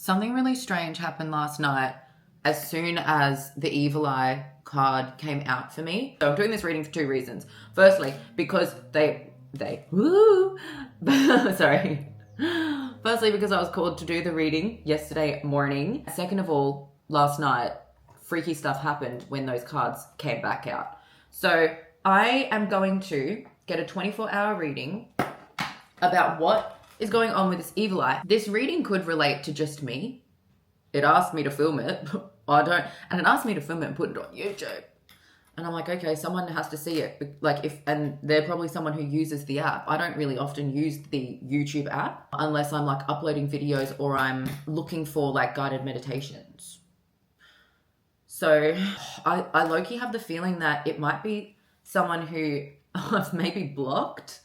Something really strange happened last night as soon as the evil eye card came out for me. So I'm doing this reading for two reasons. Firstly, because sorry. Firstly, because I was called to do the reading yesterday morning. Second of all, last night, freaky stuff happened when those cards came back out. So I am going to get a 24-hour reading about what is going on with this evil eye. This reading could relate to just me. It asked me to film it. And it asked me to film it and put it on YouTube. And I'm like, okay, someone has to see it. And they're probably someone who uses the app. I don't really often use the YouTube app unless I'm like uploading videos or I'm looking for like guided meditations. So I low-key have the feeling that it might be someone who I've maybe blocked,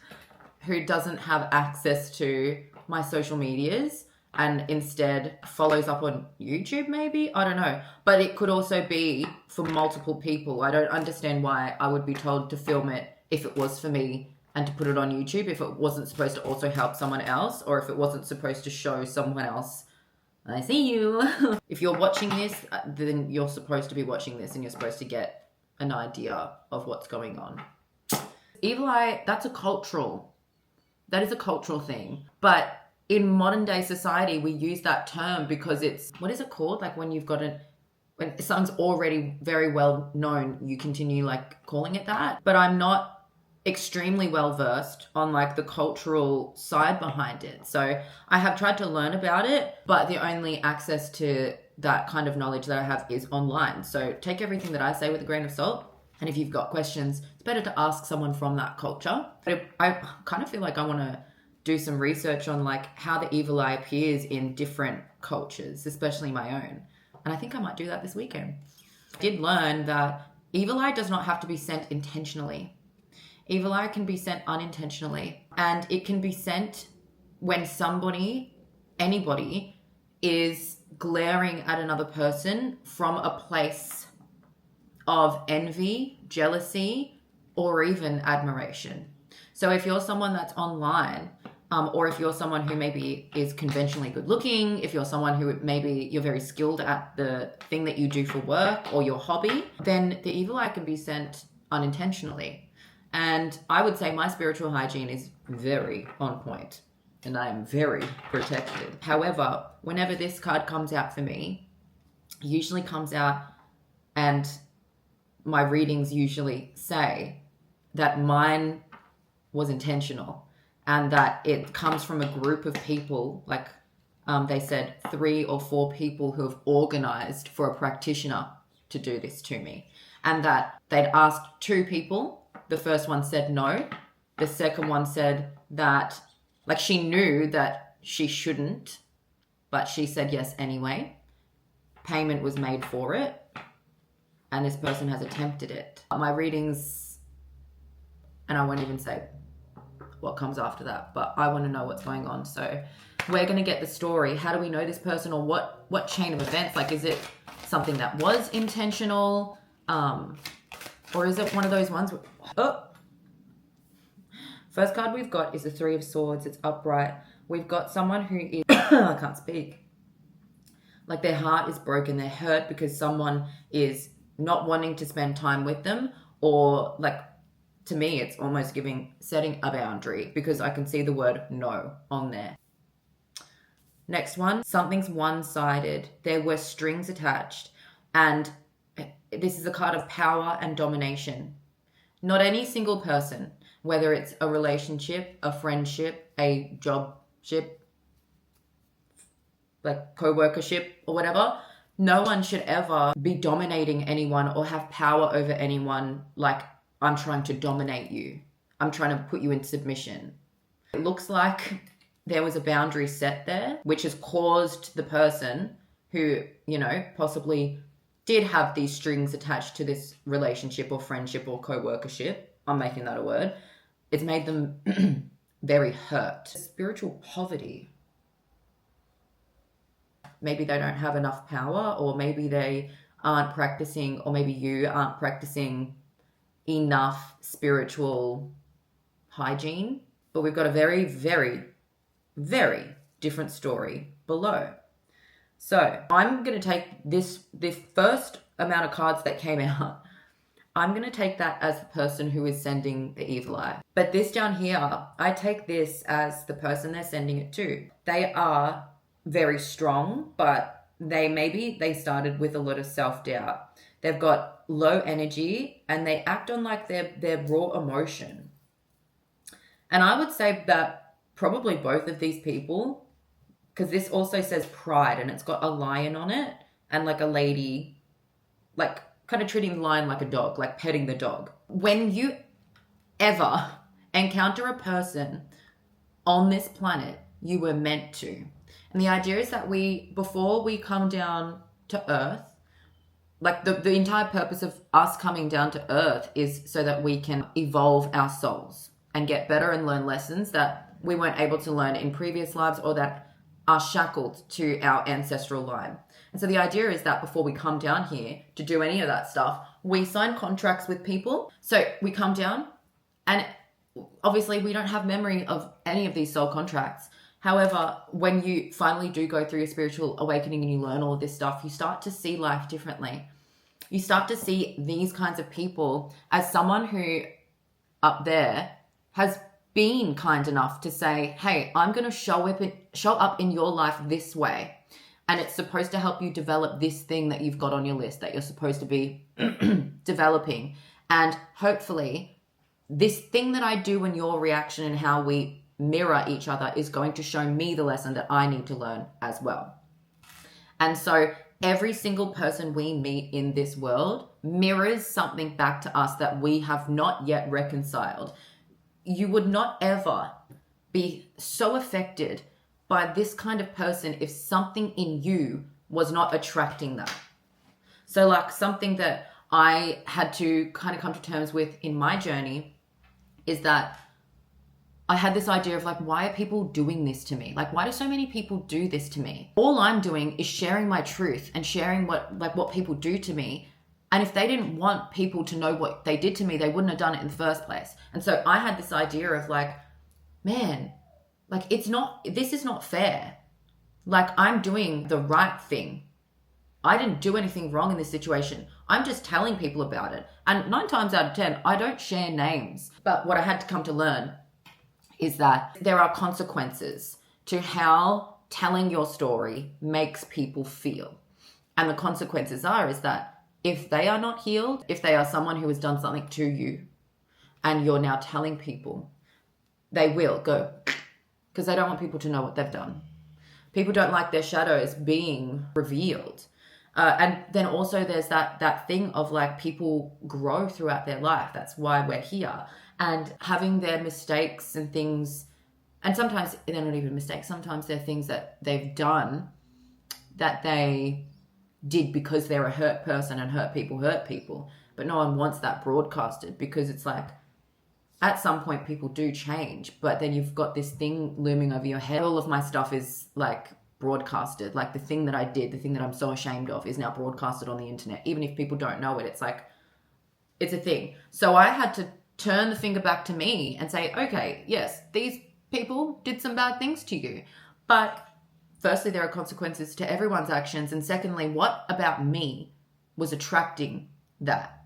who doesn't have access to my social medias and instead follows up on YouTube maybe? I don't know. But it could also be for multiple people. I don't understand why I would be told to film it if it was for me and to put it on YouTube, if it wasn't supposed to also help someone else, or if it wasn't supposed to show someone else, I see you. If you're watching this, then you're supposed to be watching this and you're supposed to get an idea of what's going on. Evil eye, that is a cultural thing. But in modern day society, we use that term because it's, what is it called? Like when when something's already very well known, you continue like calling it that. But I'm not extremely well versed on like the cultural side behind it. So I have tried to learn about it, but the only access to that kind of knowledge that I have is online. So take everything that I say with a grain of salt. And if you've got questions, it's better to ask someone from that culture. But I kind of feel like I want to do some research on like how the evil eye appears in different cultures, especially my own. And I think I might do that this weekend. I did learn that evil eye does not have to be sent intentionally. Evil eye can be sent unintentionally. And it can be sent when anybody is glaring at another person from a place of envy, jealousy, or even admiration. So if you're someone that's online, or if you're someone who maybe is conventionally good looking, if you're someone who maybe you're very skilled at the thing that you do for work or your hobby, then the evil eye can be sent unintentionally. And I would say my spiritual hygiene is very on point and I am very protected. However, whenever this card comes out for me, it usually comes out and my readings usually say that mine was intentional and that it comes from a group of people, like they said 3 or 4 people who have organized for a practitioner to do this to me, and that they'd asked 2 people. The first one said no. The second one said that like she knew that she shouldn't, but she said yes anyway. Payment was made for it. And this person has attempted it. My readings, and I won't even say what comes after that, but I want to know what's going on. So we're going to get the story. How do we know this person, or what chain of events? Like, is it something that was intentional? Or is it one of those ones First card we've got is the 3 of Swords. It's upright. We've got someone who is, I can't speak. Like their heart is broken. They're hurt because someone is not wanting to spend time with them, or like, to me, it's almost setting a boundary because I can see the word no on there. Next one, something's one-sided. There were strings attached, and this is a card of power and domination. Not any single person, whether it's a relationship, a friendship, a jobship, like co-workership or whatever, no one should ever be dominating anyone or have power over anyone like, I'm trying to dominate you. I'm trying to put you in submission. It looks like there was a boundary set there, which has caused the person who, possibly did have these strings attached to this relationship or friendship or co-workership. I'm making that a word. It's made them very hurt. Spiritual poverty. Maybe they don't have enough power, or maybe they aren't practicing, or maybe you aren't practicing enough spiritual hygiene. But we've got a very, very, very different story below. So I'm going to take this first amount of cards that came out. I'm going to take that as the person who is sending the evil eye. But this down here, I take this as the person they're sending it to. They are very strong, but they started with a lot of self-doubt. They've got low energy and they act on like their raw emotion. And I would say that probably both of these people, because this also says pride and it's got a lion on it and like a lady, like kind of treating the lion like a dog, like petting the dog. When you ever encounter a person on this planet, you were meant to. And the idea is that before we come down to earth, like the entire purpose of us coming down to earth is so that we can evolve our souls and get better and learn lessons that we weren't able to learn in previous lives or that are shackled to our ancestral line. And so the idea is that before we come down here to do any of that stuff, we sign contracts with people. So we come down and obviously we don't have memory of any of these soul contracts. However, when you finally do go through your spiritual awakening and you learn all of this stuff, you start to see life differently. You start to see these kinds of people as someone who up there has been kind enough to say, hey, I'm going to show up in your life this way. And it's supposed to help you develop this thing that you've got on your list that you're supposed to be developing. And hopefully this thing that I do and your reaction and how we mirror each other is going to show me the lesson that I need to learn as well. And so every single person we meet in this world mirrors something back to us that we have not yet reconciled. You would not ever be so affected by this kind of person if something in you was not attracting that. So like something that I had to kind of come to terms with in my journey is that I had this idea of like, why are people doing this to me? Like, why do so many people do this to me? All I'm doing is sharing my truth and sharing what people do to me. And if they didn't want people to know what they did to me, they wouldn't have done it in the first place. And so I had this idea of like, man, like this is not fair. Like I'm doing the right thing. I didn't do anything wrong in this situation. I'm just telling people about it. And 9 times out of 10, I don't share names. But what I had to come to learn is that there are consequences to how telling your story makes people feel. And the consequences is that if they are not healed, if they are someone who has done something to you and you're now telling people, they will go because they don't want people to know what they've done. People don't like their shadows being revealed. And then also there's that thing of like people grow throughout their life. That's why we're here. And having their mistakes and things, and sometimes they're not even mistakes. Sometimes they're things that they've done that they did because they're a hurt person and hurt people. But no one wants that broadcasted because it's like, at some point people do change, but then you've got this thing looming over your head. All of my stuff is like broadcasted. Like the thing that I did, the thing that I'm so ashamed of is now broadcasted on the internet. Even if people don't know it, it's like, it's a thing. So I had to turn the finger back to me and say, okay, yes, these people did some bad things to you. But firstly, there are consequences to everyone's actions. And secondly, what about me was attracting that?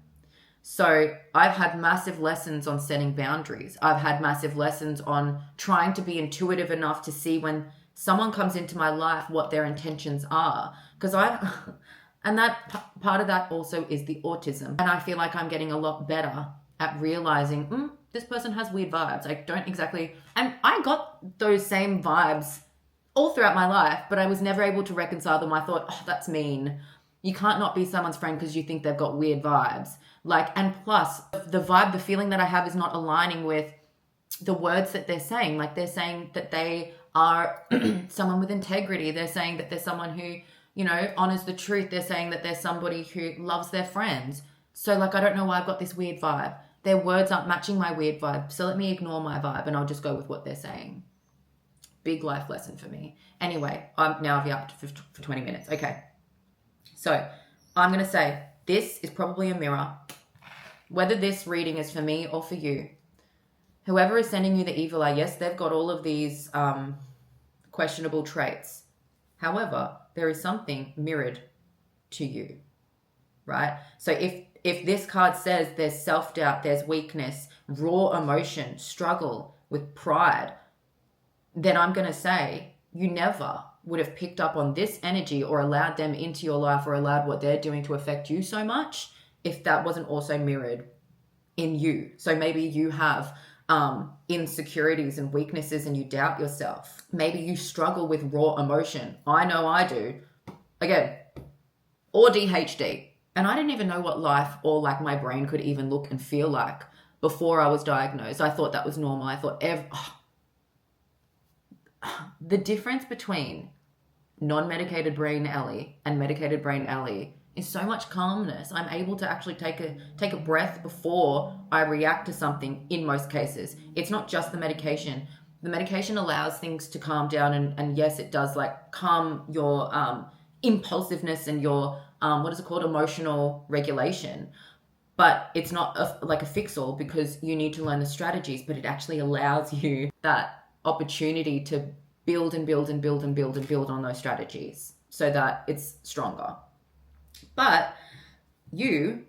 So I've had massive lessons on setting boundaries. I've had massive lessons on trying to be intuitive enough to see when someone comes into my life, what their intentions are. And that part of that also is the autism. And I feel like I'm getting a lot better at realizing, this person has weird vibes. I don't exactly, and I got those same vibes all throughout my life, but I was never able to reconcile them. I thought, oh, that's mean. You can't not be someone's friend because you think they've got weird vibes. Like, and plus the vibe, the feeling that I have is not aligning with the words that they're saying. Like they're saying that they are someone with integrity. They're saying that they're someone who, honors the truth. They're saying that they're somebody who loves their friends. So like, I don't know why I've got this weird vibe. Their words aren't matching my weird vibe. So let me ignore my vibe and I'll just go with what they're saying. Big life lesson for me. Anyway, I'm now up for 20 minutes. Okay. So I'm going to say this is probably a mirror. Whether this reading is for me or for you, whoever is sending you the evil eye, yes, they've got all of these questionable traits. However, there is something mirrored to you, right? So if this card says there's self-doubt, there's weakness, raw emotion, struggle with pride, then I'm going to say you never would have picked up on this energy or allowed them into your life or allowed what they're doing to affect you so much if that wasn't also mirrored in you. So maybe you have insecurities and weaknesses and you doubt yourself. Maybe you struggle with raw emotion. I know I do. Again, or DHD. And I didn't even know what life or like my brain could even look and feel like before I was diagnosed. I thought that was normal. I thought the difference between non-medicated brain Ellie and medicated brain Ellie is so much calmness. I'm able to actually take a breath before I react to something in most cases. It's not just the medication. The medication allows things to calm down and yes, it does like calm your impulsiveness and your what is it called, emotional regulation. But it's not like a fix-all because you need to learn the strategies, but it actually allows you that opportunity to build and build and build and build and build on those strategies so that it's stronger. But you,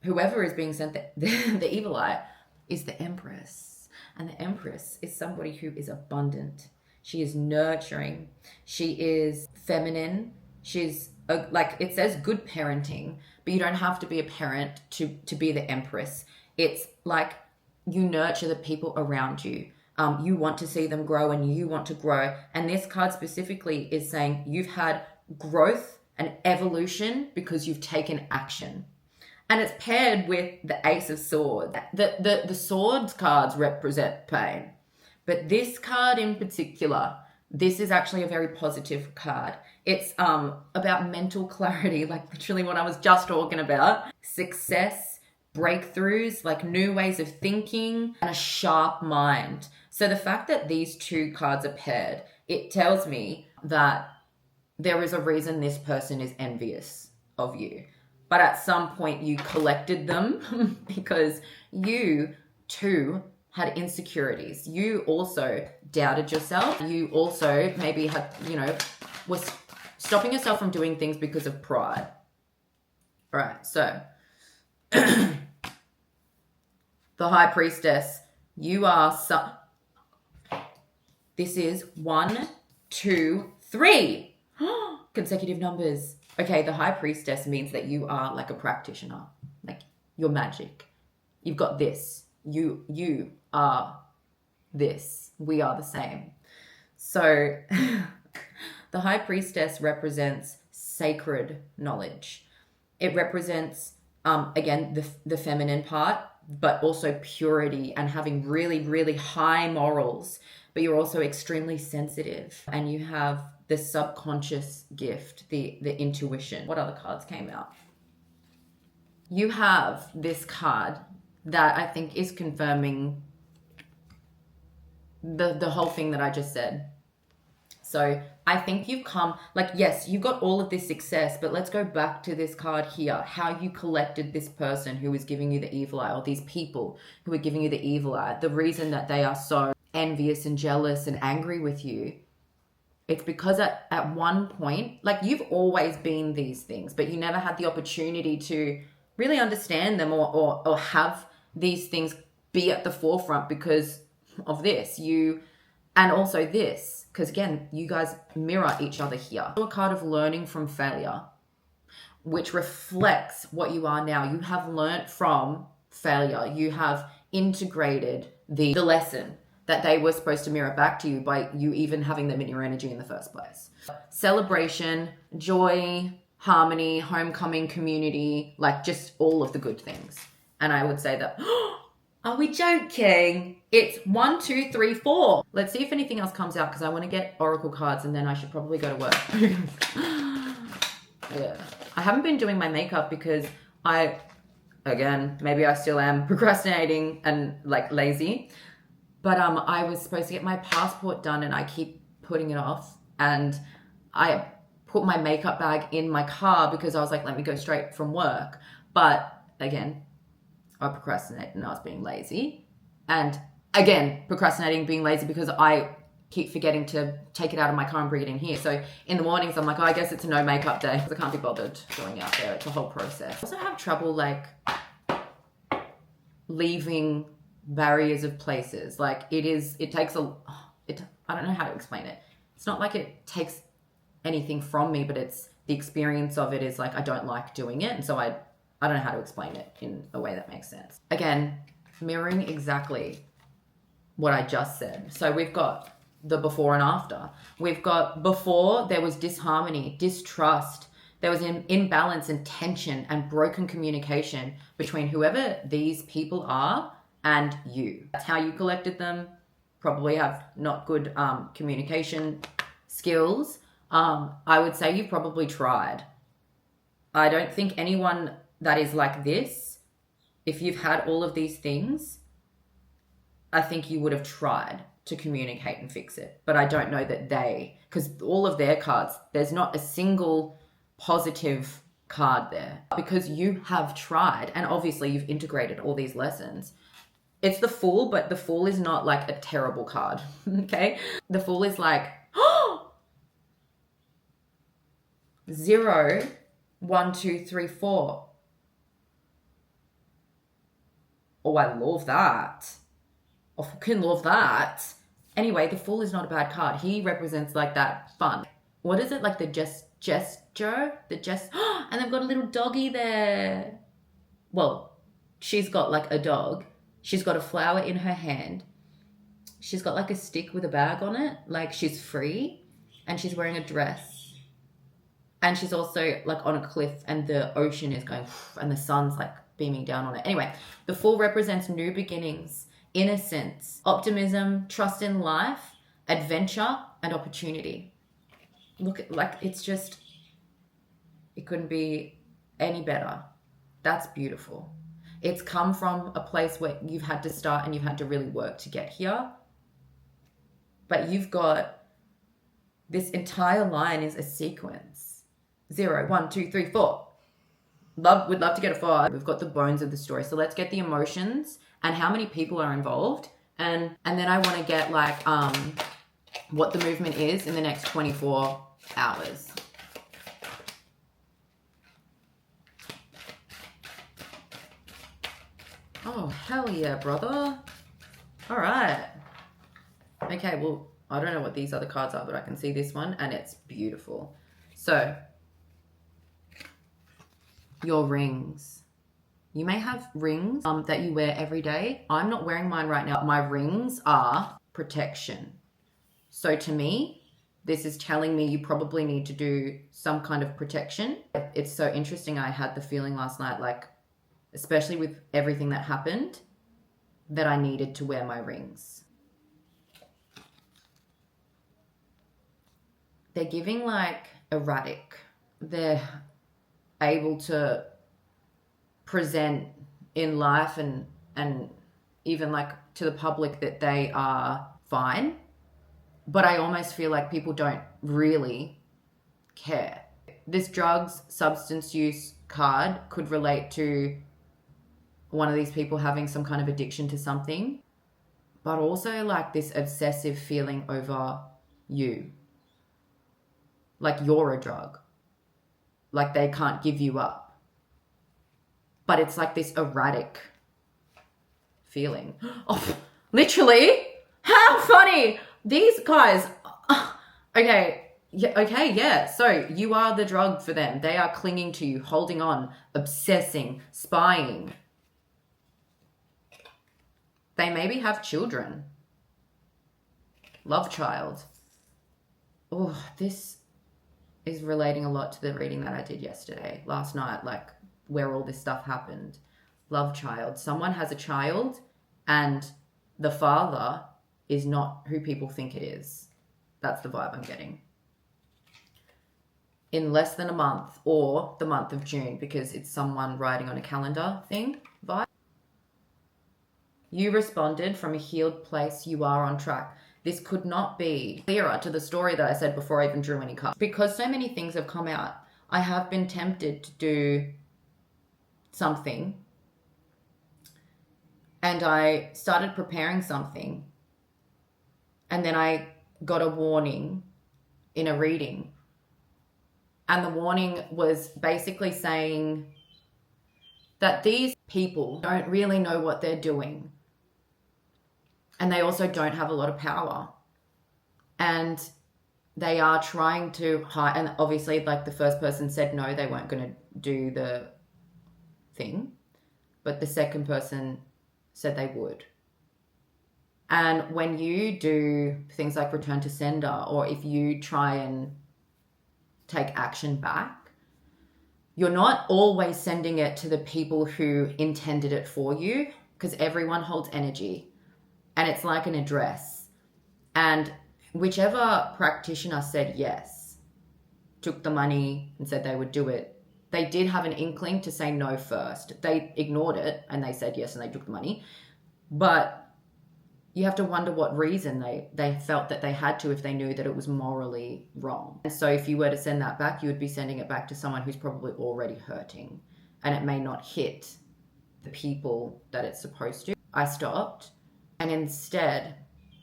whoever is being sent the evil eye, is the Empress. And the Empress is somebody who is abundant. She is nurturing. She is feminine. She's like it says good parenting, but you don't have to be a parent to be the Empress. It's like you nurture the people around you. You want to see them grow and you want to grow. And this card specifically is saying you've had growth and evolution because you've taken action. And it's paired with the Ace of Swords. The swords cards represent pain. But this card in particular, this is actually a very positive card. It's about mental clarity, like literally what I was just talking about. Success, breakthroughs, like new ways of thinking, and a sharp mind. So the fact that these two cards are paired, it tells me that there is a reason this person is envious of you. But at some point you collected them because you too had insecurities. You also doubted yourself. You also maybe had, was stopping yourself from doing things because of pride. All right, so the High Priestess, you are this is 1, 2, 3 consecutive numbers. Okay, the High Priestess means that you are like a practitioner, like you're magic. You've got this. You are this. We are the same. So the High Priestess represents sacred knowledge. It represents, again, the feminine part, but also purity and having really, really high morals. But you're also extremely sensitive and you have the subconscious gift, the intuition. What other cards came out? You have this card that I think is confirming the whole thing that I just said. So I think you've come, like, yes, you've got all of this success, but let's go back to this card here, how you collected this person who is giving you the evil eye, or these people who are giving you the evil eye. The reason that they are so envious and jealous and angry with you, it's because at one point, like, you've always been these things, but you never had the opportunity to really understand them or have these things be at the forefront because of this. And also this, because again, you guys mirror each other here. A card of learning from failure, which reflects what you are now. You have learnt from failure. You have integrated the lesson that they were supposed to mirror back to you by you even having them in your energy in the first place. Celebration, joy, harmony, homecoming, community, like just all of the good things. And I would say that, are we joking? It's 1, 2, 3, 4. Let's see if anything else comes out because I want to get oracle cards and then I should probably go to work. Yeah. I haven't been doing my makeup because maybe I still am procrastinating and like lazy. But I was supposed to get my passport done and I keep putting it off. And I put my makeup bag in my car because I was like, let me go straight from work. But again, I procrastinated and I was being lazy. And again, procrastinating, being lazy because I keep forgetting to take it out of my car and bring it in here. So in the mornings, I'm like, oh, I guess it's a no makeup day because I can't be bothered going out there. It's a whole process. I also have trouble like leaving barriers of places. Like I don't know how to explain it. It's not like it takes anything from me, but it's the experience of it is like, I don't like doing it. And so I don't know how to explain it in a way that makes sense. Again, mirroring exactly what I just said. So we've got the before and after. We've got before there was disharmony, distrust, there was an imbalance and tension and broken communication between whoever these people are and you. That's how you collected them. Probably have not good communication skills. I would say you probably tried. I don't think anyone that is like this, if you've had all of these things, I think you would have tried to communicate and fix it. But I don't know that because all of their cards, there's not a single positive card there because you have tried. And obviously you've integrated all these lessons. It's the Fool, but the Fool is not like a terrible card, okay? The Fool is like, 0, 1, 2, 3, 4. Oh, I love that. I fucking love that. Anyway, the Fool is not a bad card. He represents like that fun. What is it? Like the gesture? And they've got a little doggy there. Well, she's got like a dog. She's got a flower in her hand. She's got like a stick with a bag on it. Like she's free and she's wearing a dress. And she's also like on a cliff and the ocean is going and the sun's like beaming down on it. Anyway, the Fool represents new beginnings, innocence, optimism, trust in life, adventure, and opportunity. Look at like it's just, it couldn't be any better. That's beautiful. It's come from a place where you've had to start and you've had to really work to get here. But you've got this entire line is a sequence. 0, 1, 2, 3, 4. Would love to get a 5. We've got the bones of the story. So let's get the emotions and how many people are involved. And then I want to get like what the movement is in the next 24 hours. Oh, hell yeah, brother. All right. Okay, well, I don't know what these other cards are, but I can see this one and it's beautiful. So, your rings. You may have rings that you wear every day. I'm not wearing mine right now. My rings are protection. So to me, this is telling me you probably need to do some kind of protection. It's so interesting. I had the feeling last night, like, especially with everything that happened, that I needed to wear my rings. They're giving like erratic. They're able to present in life and even like to the public that they are fine. But I almost feel like people don't really care. This drugs, substance use card could relate to one of these people having some kind of addiction to something, but also like this obsessive feeling over you. Like you're a drug. Like they can't give you up. But it's like this erratic feeling. Oh, literally? How funny! These guys, okay, yeah. So you are the drug for them. They are clinging to you, holding on, obsessing, spying. They maybe have children. Love child. Oh, this is relating a lot to the reading that I did last night, like where all this stuff happened. Love child. Someone has a child and the father is not who people think it is. That's the vibe I'm getting. In less than a month, or the month of June, because it's someone writing on a calendar thing vibe. You responded from a healed place. You are on track. This could not be clearer to the story that I said before I even drew any cards. Because so many things have come out, I have been tempted to do something. And I started preparing something. And then I got a warning in a reading. And the warning was basically saying that these people don't really know what they're doing. And they also don't have a lot of power. And they are trying to hide. And obviously, like, the first person said no, they weren't going to do the thing. But the second person said they would. And when you do things like return to sender, or if you try and take action back, you're not always sending it to the people who intended it for you, because everyone holds energy and it's like an address. And whichever practitioner said yes, took the money and said they would do it, they did have an inkling to say no first. They ignored it and they said yes and they took the money. But you have to wonder what reason they felt that they had to, if they knew that it was morally wrong. And so if you were to send that back, you would be sending it back to someone who's probably already hurting, and it may not hit the people that it's supposed to. I stopped and instead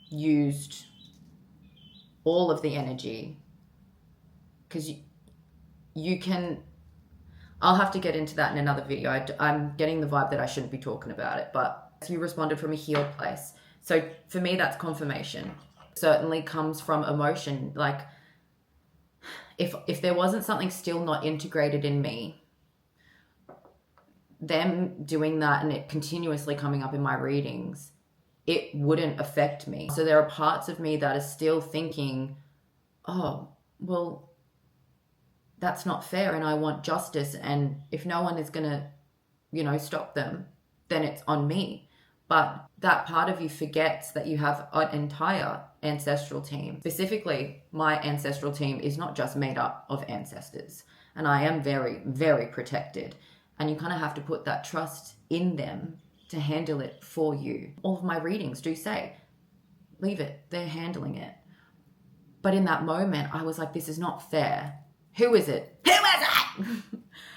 used all of the energy, because you can... I'll have to get into that in another video. I'm getting the vibe that I shouldn't be talking about it, but you responded from a healed place. So for me, that's confirmation. Certainly comes from emotion. Like, if there wasn't something still not integrated in me, them doing that and it continuously coming up in my readings, it wouldn't affect me. So there are parts of me that are still thinking, oh, well, that's not fair and I want justice. And if no one is going to, stop them, then it's on me. But that part of you forgets that you have an entire ancestral team. Specifically, my ancestral team is not just made up of ancestors. And I am very, very protected. And you kind of have to put that trust in them to handle it for you. All of my readings do say, leave it, they're handling it. But in that moment, I was like, this is not fair. Who is it? Who is it?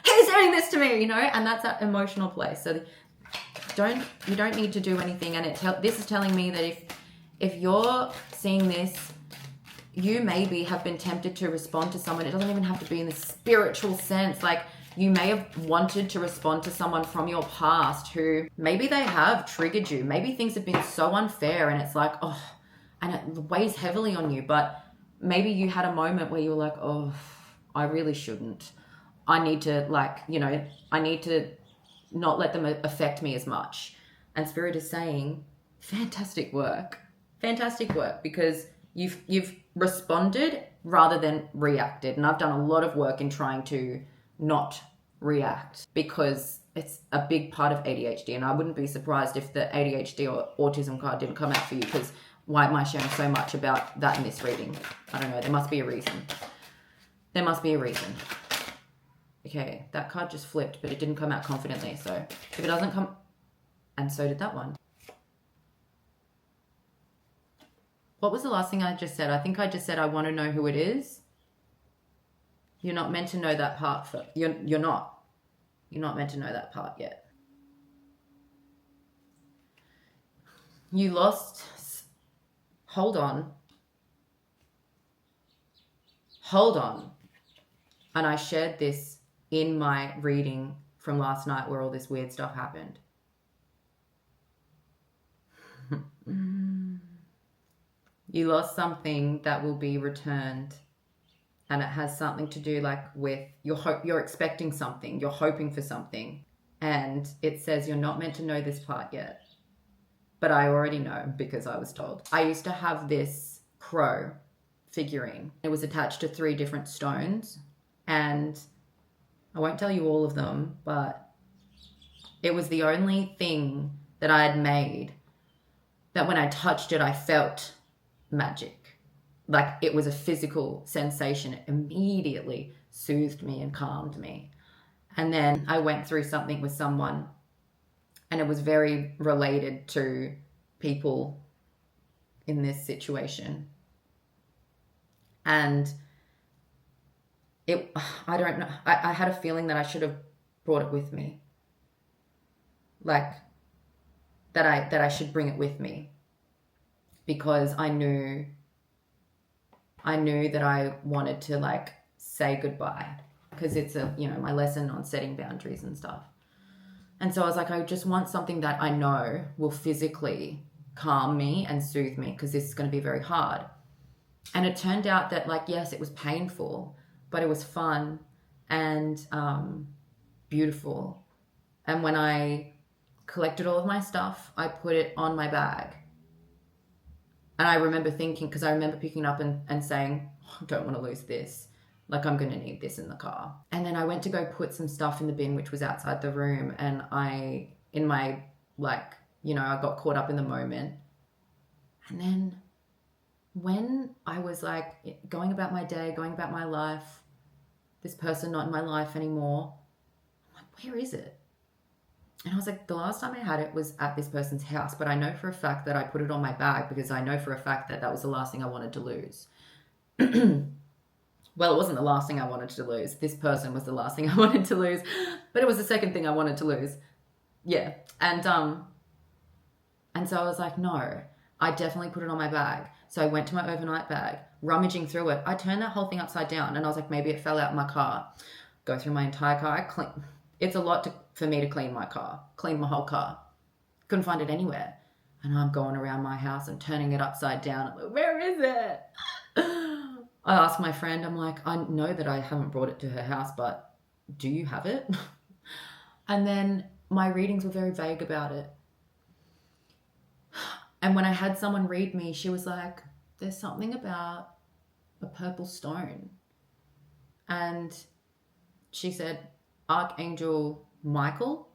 Who's doing this to me? And that's that emotional place. So you don't need to do anything. And this is telling me that if you're seeing this, you maybe have been tempted to respond to someone. It doesn't even have to be in the spiritual sense. Like, you may have wanted to respond to someone from your past who maybe they have triggered you. Maybe things have been so unfair and it's like, oh, and it weighs heavily on you. But maybe you had a moment where you were like, oh, I really shouldn't. I need to I need to not let them affect me as much. And Spirit is saying, fantastic work, because you've responded rather than reacted. And I've done a lot of work in trying to not react, because it's a big part of ADHD. And I wouldn't be surprised if the ADHD or autism card didn't come out for you, because why am I sharing so much about that in this reading? I don't know. There must be a reason. Okay, that card just flipped, but it didn't come out confidently. So if it doesn't come... And so did that one. What was the last thing I just said? I think I just said I want to know who it is. You're not meant to know that part. You're not. You're not meant to know that part yet. You lost... Hold on. And I shared this in my reading from last night where all this weird stuff happened. You lost something that will be returned, and it has something to do with you're expecting something, you're hoping for something, and it says you're not meant to know this part yet, but I already know because I was told. I used to have this crow figurine. It was attached to 3 different stones, and I won't tell you all of them, but it was the only thing that I had made that when I touched it, I felt magic. Like, it was a physical sensation. It immediately soothed me and calmed me. And then I went through something with someone, and it was very related to people in this situation. And I don't know. I had a feeling that I should have brought it with me. Like, that I should bring it with me, because I knew I knew that I wanted to like say goodbye because it's my lesson on setting boundaries and stuff. And so I was like, I just want something that I know will physically calm me and soothe me because this is going to be very hard. And it turned out that, like, yes, it was painful, but it was fun and beautiful. And when I collected all of my stuff, I put it on my bag. And I remember thinking, because I remember picking up and saying, oh, I don't want to lose this. Like, I'm going to need this in the car. And then I went to go put some stuff in the bin, which was outside the room. And I got caught up in the moment. And then when I was like going about my day, going about my life, this person not in my life anymore, I'm like, where is it? And I was like, the last time I had it was at this person's house, but I know for a fact that I put it on my bag because I know for a fact that that was the last thing I wanted to lose. Well, it wasn't the last thing I wanted to lose. This person was the last thing I wanted to lose, but it was the second thing I wanted to lose. Yeah. And so I was like, no, I definitely put it on my bag. So I went to my overnight bag, rummaging through it. I turned that whole thing upside down and I was like, maybe it fell out in my car. Go through my entire car. It's a lot for me to clean my car, clean my whole car. Couldn't find it anywhere. And I'm going around my house and turning it upside down. I'm like, where is it? I asked my friend, I'm like, I know that I haven't brought it to her house, but do you have it? And then my readings were very vague about it. And when I had someone read me, she was like, there's something about a purple stone. And she said, Archangel Michael,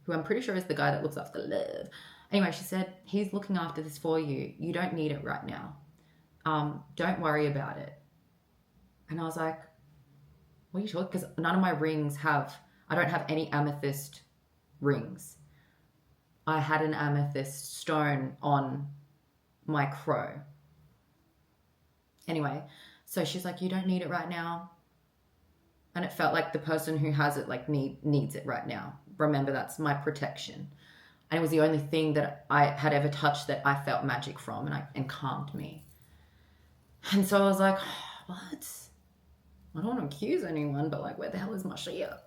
who I'm pretty sure is the guy that looks after love. Anyway, she said, he's looking after this for you. You don't need it right now. Don't worry about it. And I was like, what are you talking? Because none of my rings I don't have any amethyst rings. I had an amethyst stone on my crow. Anyway, so she's like, you don't need it right now. And it felt like the person who has it like needs it right now. Remember, that's my protection. And it was the only thing that I had ever touched that I felt magic from and calmed me. And so I was like, what? I don't want to accuse anyone, but like, where the hell is my Shia?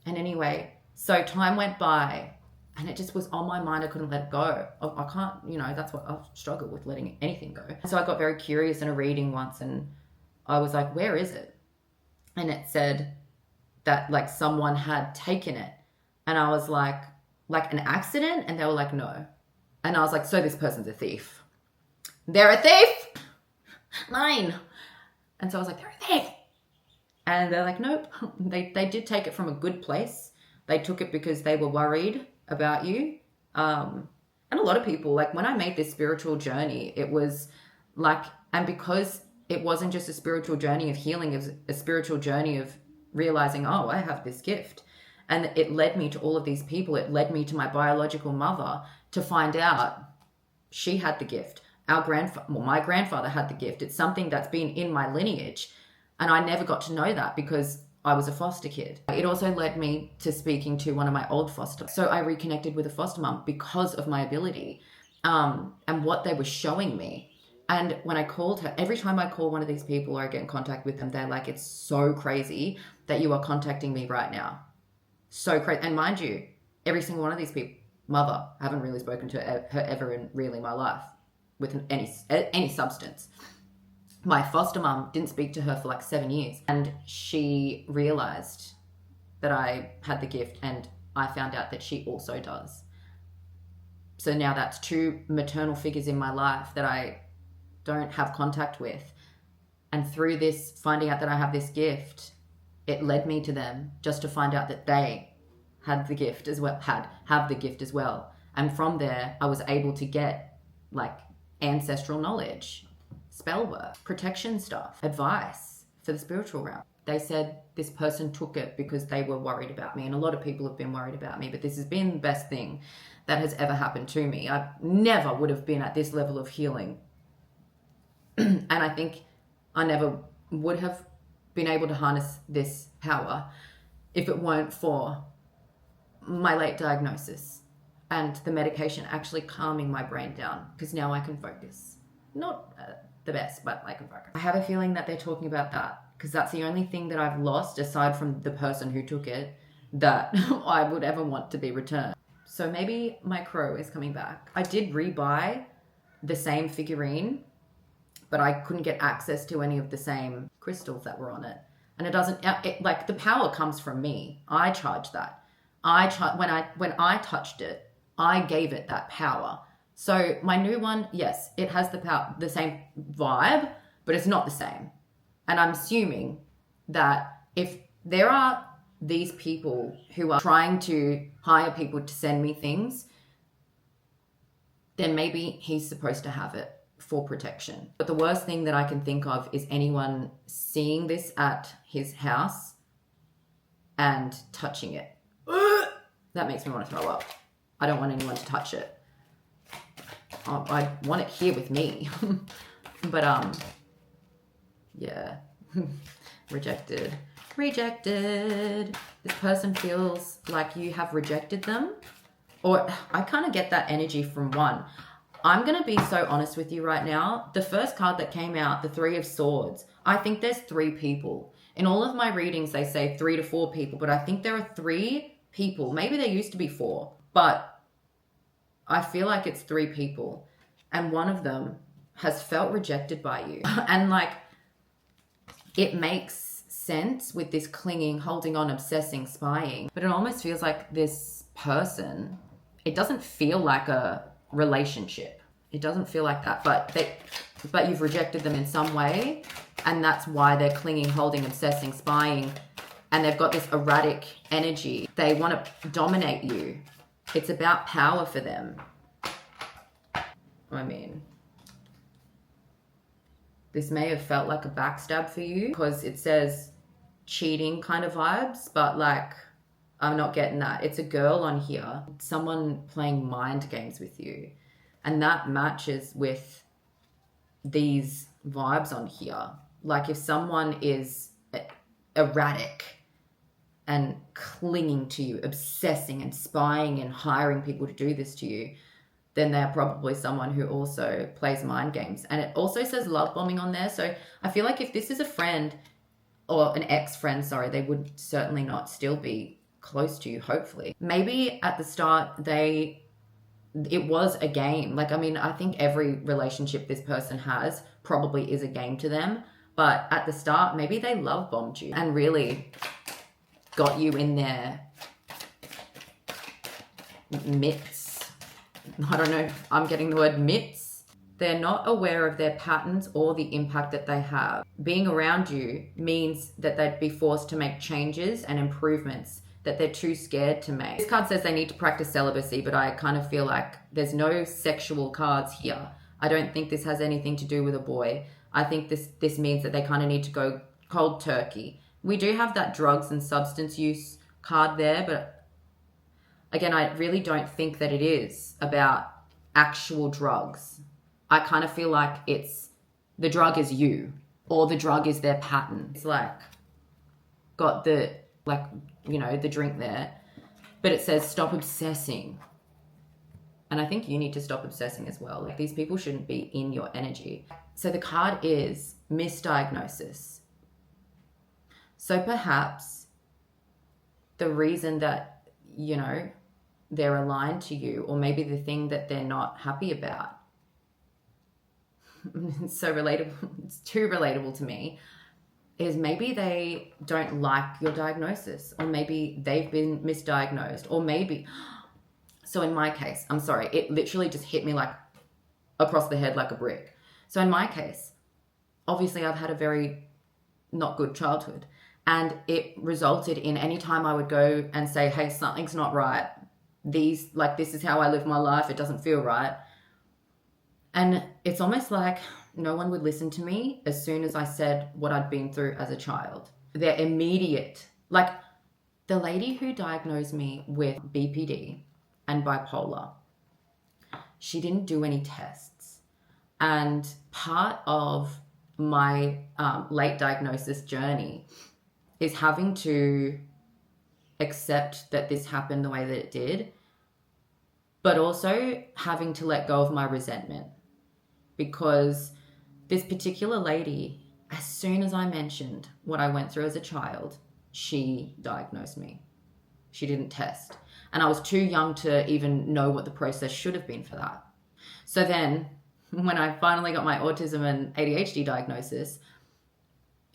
And anyway, so time went by and it just was on my mind. I couldn't let it go. I can't, that's what I struggle with, letting anything go. So I got very curious in a reading once and I was like, where is it? And it said that like someone had taken it. And I was like an accident? And they were like, no. And I was like, so this person's a thief. They're a thief! Mine. And so I was like, they're a thief. And they're like, nope. They did take it from a good place. They took it because they were worried about you. And a lot of people, like when I made this spiritual journey, it was like, and because it wasn't just a spiritual journey of healing, it was a spiritual journey of realizing, oh, I have this gift. And it led me to all of these people. It led me to my biological mother to find out she had the gift. My grandfather had the gift. It's something that's been in my lineage. And I never got to know that because I was a foster kid. It also led me to speaking to one of my old foster. So I reconnected with a foster mom because of my ability and what they were showing me. And when I called her, every time I call one of these people or I get in contact with them, they're like, it's so crazy that you are contacting me right now. So crazy. And mind you, every single one of these people, mother, I haven't really spoken to her ever in really my life with any substance. My foster mom didn't speak to her for like 7 years. And she realized that I had the gift and I found out that she also does. So now that's 2 maternal figures in my life that I don't have contact with. And through this, finding out that I have this gift, it led me to them just to find out that they had the gift as well, have the gift as well. And from there, I was able to get like ancestral knowledge, spell work, protection stuff, advice for the spiritual realm. They said this person took it because they were worried about me. And a lot of people have been worried about me, but this has been the best thing that has ever happened to me. I never would have been at this level of healing. And I think I never would have been able to harness this power if it weren't for my late diagnosis and the medication actually calming my brain down, because now I can focus. Not the best, but like, I have a feeling that they're talking about that because that's the only thing that I've lost aside from the person who took it that I would ever want to be returned. So maybe my crow is coming back. I did rebuy the same figurine, but I couldn't get access to any of the same crystals that were on it. And it doesn't, like the power comes from me. I charge that. When I touched it, I gave it that power. So my new one, yes, it has the same vibe, but it's not the same. And I'm assuming that if there are these people who are trying to hire people to send me things, then maybe he's supposed to have it for protection. But the worst thing that I can think of is anyone seeing this at his house and touching it. That makes me want to throw up. I don't want anyone to touch it. I want it here with me. But yeah. Rejected. This person feels like you have rejected them. Or I kind of get that energy from one. I'm going to be so honest with you right now. The first card that came out, the Three of Swords, I think there's 3 people. In all of my readings, they say 3 to 4 people, but I think there are 3 people. Maybe there used to be 4, but I feel like it's 3 people. And one of them has felt rejected by you. And like, it makes sense with this clinging, holding on, obsessing, spying. But it almost feels like this person, it doesn't feel like a relationship. It doesn't feel like that, but you've rejected them in some way, and that's why they're clinging, holding, obsessing, spying, and they've got this erratic energy. They want to dominate you. It's about power for them. I mean, this may have felt like a backstab for you because it says cheating kind of vibes, but like, I'm not getting that. It's a girl on here, someone playing mind games with you. And that matches with these vibes on here. Like if someone is erratic and clinging to you, obsessing and spying and hiring people to do this to you, then they're probably someone who also plays mind games. And it also says love bombing on there. So I feel like if this is a friend or an ex-friend, sorry, they would certainly not still be close to you, hopefully. Maybe at the start it was a game. Like, I mean, I think every relationship this person has probably is a game to them, but at the start maybe they love bombed you and really got you in their mitts. I don't know, I'm getting the word mitts. They're not aware of their patterns or the impact that they have. Being around you means that they'd be forced to make changes and improvements that they're too scared to make. This card says they need to practice celibacy, but I kind of feel like there's no sexual cards here. I don't think this has anything to do with a boy. I think this means that they kind of need to go cold turkey. We do have that drugs and substance use card there, but again, I really don't think that it is about actual drugs. I kind of feel like the drug is you, or the drug is their pattern. It's like, got the, like, you know, the drink there, but it says stop obsessing. And I think you need to stop obsessing as well. Like, these people shouldn't be in your energy. So the card is misdiagnosis. So perhaps the reason that, you know, they're aligned to you, or maybe the thing that they're not happy about, it's so relatable, it's too relatable to me, is maybe they don't like your diagnosis, or maybe they've been misdiagnosed, or maybe, so in my case, I'm sorry, it literally just hit me like across the head like a brick. So in my case, obviously I've had a very not good childhood, and it resulted in any time I would go and say, hey, something's not right. This is how I live my life. It doesn't feel right. And it's almost like no one would listen to me as soon as I said what I'd been through as a child. They're immediate. Like the lady who diagnosed me with BPD and bipolar, she didn't do any tests. And part of my late diagnosis journey is having to accept that this happened the way that it did, but also having to let go of my resentment, because this particular lady, as soon as I mentioned what I went through as a child, she diagnosed me. She didn't test. And I was too young to even know what the process should have been for that. So then when I finally got my autism and ADHD diagnosis,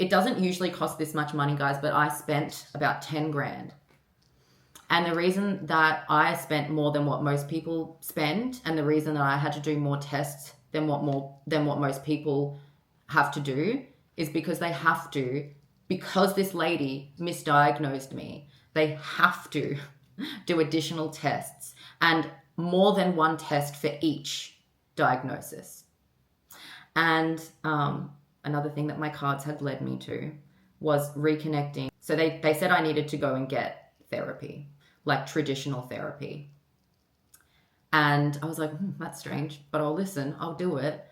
it doesn't usually cost this much money, guys, but I spent about 10 grand. And the reason that I spent more than what most people spend, and the reason that I had to do more tests than what most people have to do, is because they have to, because this lady misdiagnosed me, they have to do additional tests and more than one test for each diagnosis. And another thing that my cards had led me to was reconnecting. So they said I needed to go and get therapy, like traditional therapy. And I was like, that's strange, but I'll listen, I'll do it.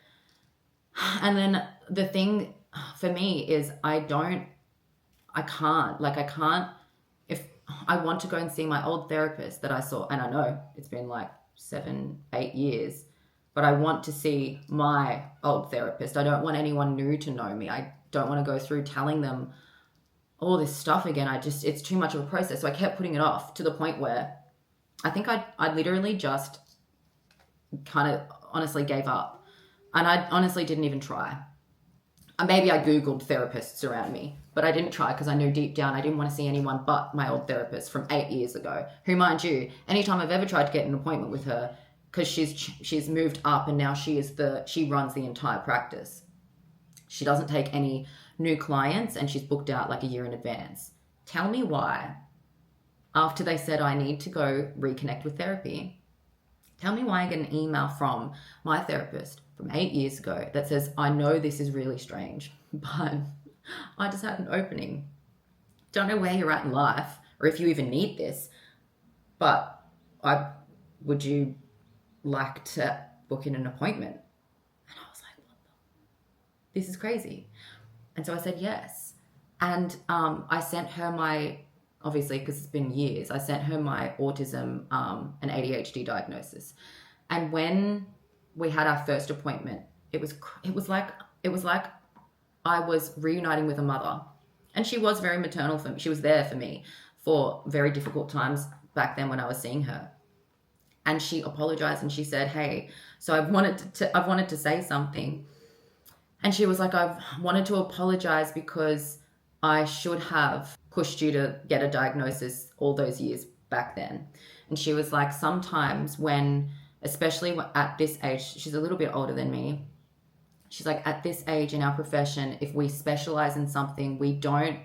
And then the thing for me is I can't, if I want to go and see my old therapist that I saw, and I know it's been like 7-8 years, but I want to see my old therapist. I don't want anyone new to know me. I don't want to go through telling them all this stuff again. It's too much of a process. So I kept putting it off to the point where I think I literally just kind of honestly gave up. And I honestly didn't even try. Maybe I Googled therapists around me, but I didn't try because I knew deep down I didn't want to see anyone but my old therapist from 8 years ago, who, mind you, anytime I've ever tried to get an appointment with her, because she's moved up and now she runs the entire practice. She doesn't take any new clients and she's booked out like a year in advance. Tell me why, after they said I need to go reconnect with therapy, tell me why I get an email from my therapist from 8 years ago that says, I know this is really strange, but I just had an opening. Don't know where you're at in life or if you even need this, but would you like to book in an appointment? And I was like, this is crazy. And so I said yes. And I sent her obviously because it's been years, I sent her my autism and ADHD diagnosis. And when we had our first appointment, it was like I was reuniting with a mother. And she was very maternal for me. She was there for me for very difficult times back then when I was seeing her. And she apologized and she said, hey, so I've wanted to say something. And she was like, I've wanted to apologize because I should have pushed you to get a diagnosis all those years back then. And she was like, sometimes when, especially at this age, she's a little bit older than me. She's like, at this age in our profession, if we specialize in something, we tend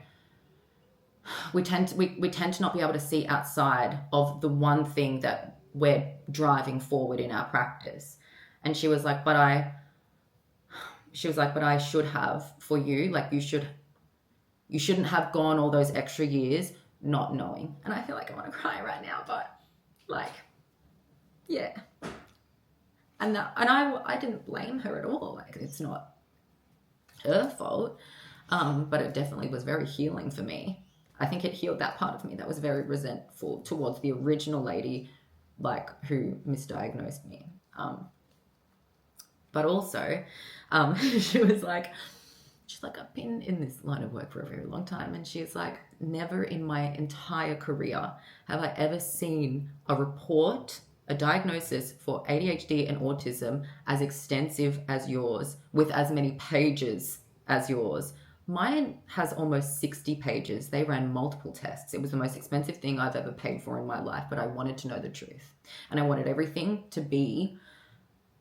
to not be able to see outside of the one thing that we're driving forward in our practice. And she was like, but I should have for you. Like you shouldn't have gone all those extra years not knowing. And I feel like I want to cry right now, but like, yeah. And I didn't blame her at all. Like it's not her fault. But it definitely was very healing for me. I think it healed that part of me that was very resentful towards the original lady, like who misdiagnosed me. But also, she's like, I've been in this line of work for a very long time. And she's like, never in my entire career have I ever seen a report, a diagnosis for ADHD and autism as extensive as yours, with as many pages as yours. Mine has almost 60 pages. They ran multiple tests. It was the most expensive thing I've ever paid for in my life, but I wanted to know the truth. And I wanted everything to be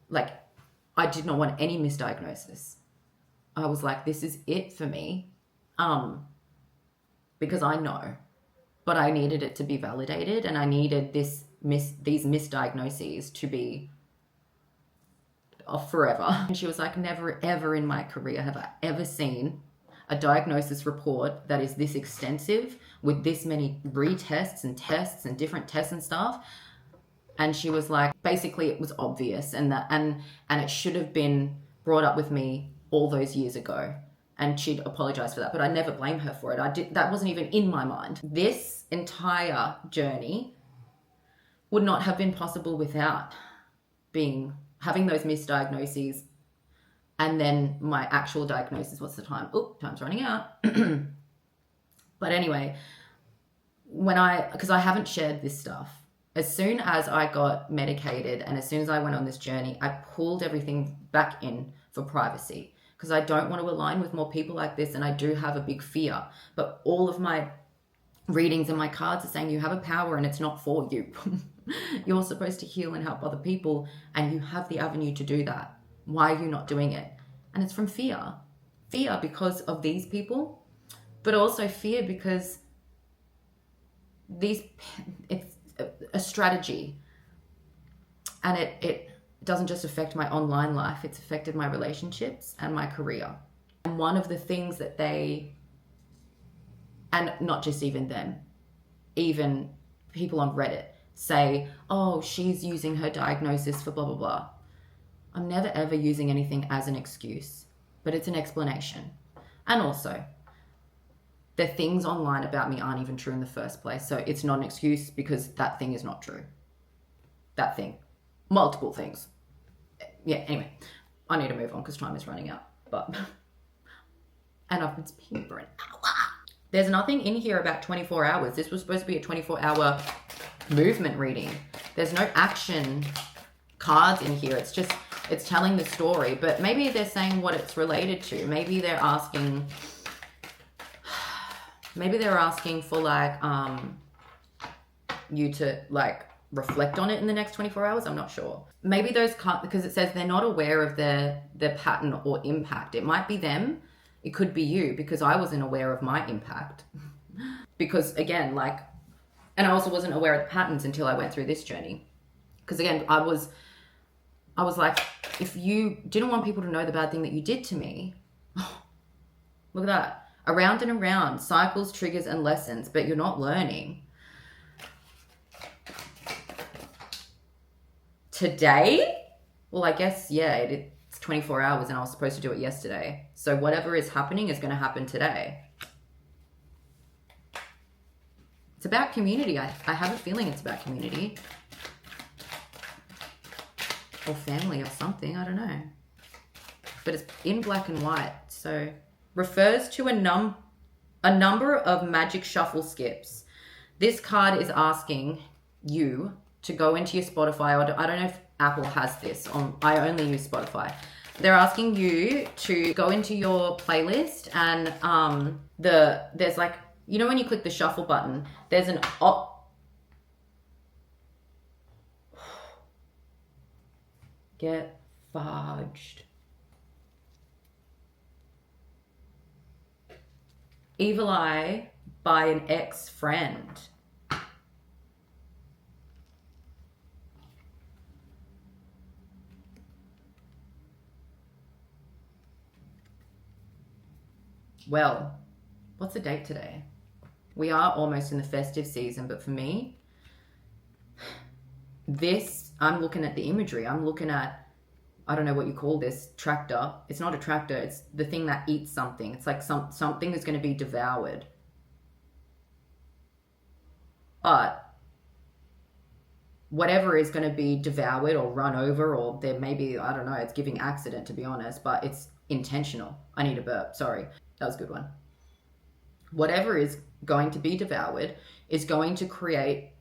like, I did not want any misdiagnosis. I was like, this is it for me. Because I know, but I needed it to be validated, and I needed these misdiagnoses to be forever. And she was like, never ever in my career have I ever seen a diagnosis report that is this extensive with this many retests and tests and different tests and stuff. And she was like, basically it was obvious and it should have been brought up with me all those years ago. And she'd apologize for that, but I never blame her for it. That wasn't even in my mind. This entire journey would not have been possible without having those misdiagnoses And then my actual diagnosis, what's the time? Oh, time's running out. But anyway, because I haven't shared this stuff, as soon as I got medicated and as soon as I went on this journey, I pulled everything back in for privacy because I don't want to align with more people like this, and I do have a big fear. But all of my readings and my cards are saying you have a power and it's not for you. You're supposed to heal and help other people, and you have the avenue to do that. Why are you not doing it? And it's from fear. Fear because of these people, but also fear because it's a strategy, and it doesn't just affect my online life, it's affected my relationships and my career. And one of the things that and not just even them, even people on Reddit say, oh, she's using her diagnosis for blah, blah, blah. I'm never ever using anything as an excuse, but it's an explanation. And also, the things online about me aren't even true in the first place. So it's not an excuse because that thing is not true. That thing. Multiple things. Yeah, anyway, I need to move on because time is running out. And I've been speaking for an hour. There's nothing in here about 24 hours. This was supposed to be a 24-hour movement reading. There's no action cards in here. It's telling the story, but maybe they're saying what it's related to. Maybe they're asking for like you to like reflect on it in the next 24 hours. I'm not sure. Maybe those cards, because it says they're not aware of their pattern or impact. It might be them. It could be you, because I wasn't aware of my impact. Because again, and I also wasn't aware of the patterns until I went through this journey. Because again, I was like, if you didn't want people to know the bad thing that you did to me, look at that. Around and around, cycles, triggers, and lessons, but you're not learning. Today? Well, I guess, yeah, it's 24 hours and I was supposed to do it yesterday. So whatever is happening is going to happen today. It's about community. I have a feeling it's about community. Or family or something, I don't know. But it's in black and white, so refers to a number of magic shuffle skips. This card is asking you to go into your Spotify, or I don't know if Apple has this. I only use Spotify. They're asking you to go into your playlist and there's like, you know when you click the shuffle button, there's an get fudged. Evil Eye by an ex-friend. Well, what's the date today? We are almost in the festive season, but for me, I'm looking at the imagery. I'm looking at, I don't know what you call this, tractor. It's not a tractor. It's the thing that eats something. It's like something is going to be devoured. But whatever is going to be devoured or run over, or there may be, I don't know, it's giving accident, to be honest, but it's intentional. I need a burp. Sorry. That was a good one. Whatever is going to be devoured is going to create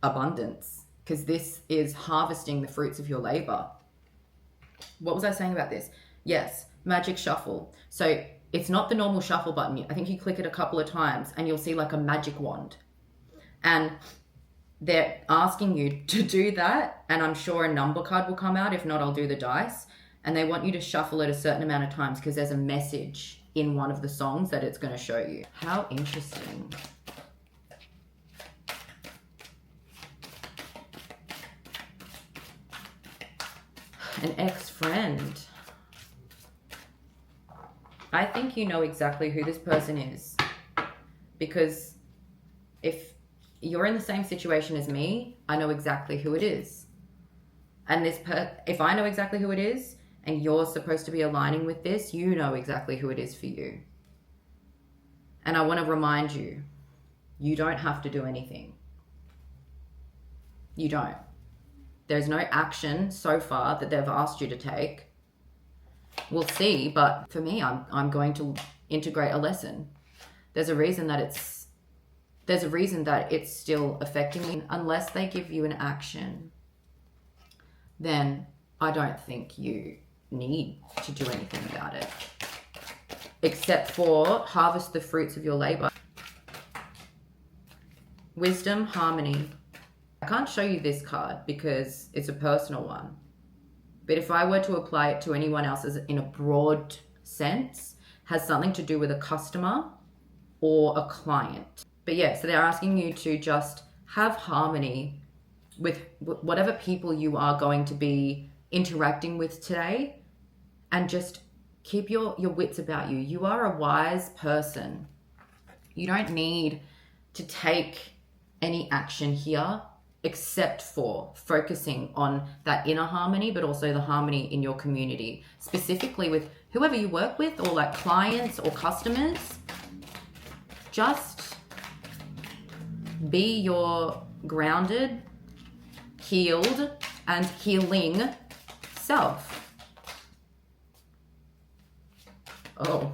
abundance, because this is harvesting the fruits of your labor. What was I saying about this? Yes, magic shuffle. So it's not the normal shuffle button. I think you click it a couple of times and you'll see like a magic wand. And they're asking you to do that. And I'm sure a number card will come out. If not, I'll do the dice. And they want you to shuffle it a certain amount of times because there's a message in one of the songs that it's going to show you. How interesting. An ex-friend. I think you know exactly who this person is, because if you're in the same situation as me, I know exactly who it is. And if I know exactly who it is, and you're supposed to be aligning with this, you know exactly who it is for you. And I want to remind you, you don't have to do anything. You don't. There's no action so far that they've asked you to take. We'll see, but for me, I'm going to integrate a lesson. There's a reason that it's still affecting me. Unless they give you an action, then I don't think you need to do anything about it. Except for harvest the fruits of your labor. Wisdom, harmony. I can't show you this card because it's a personal one. But if I were to apply it to anyone else's in a broad sense, has something to do with a customer or a client. But yeah, so they're asking you to just have harmony with whatever people you are going to be interacting with today, and just keep your wits about you. You are a wise person. You don't need to take any action here except for focusing on that inner harmony, but also the harmony in your community, specifically with whoever you work with, or like clients or customers. Just be your grounded, healed, and healing self. Oh.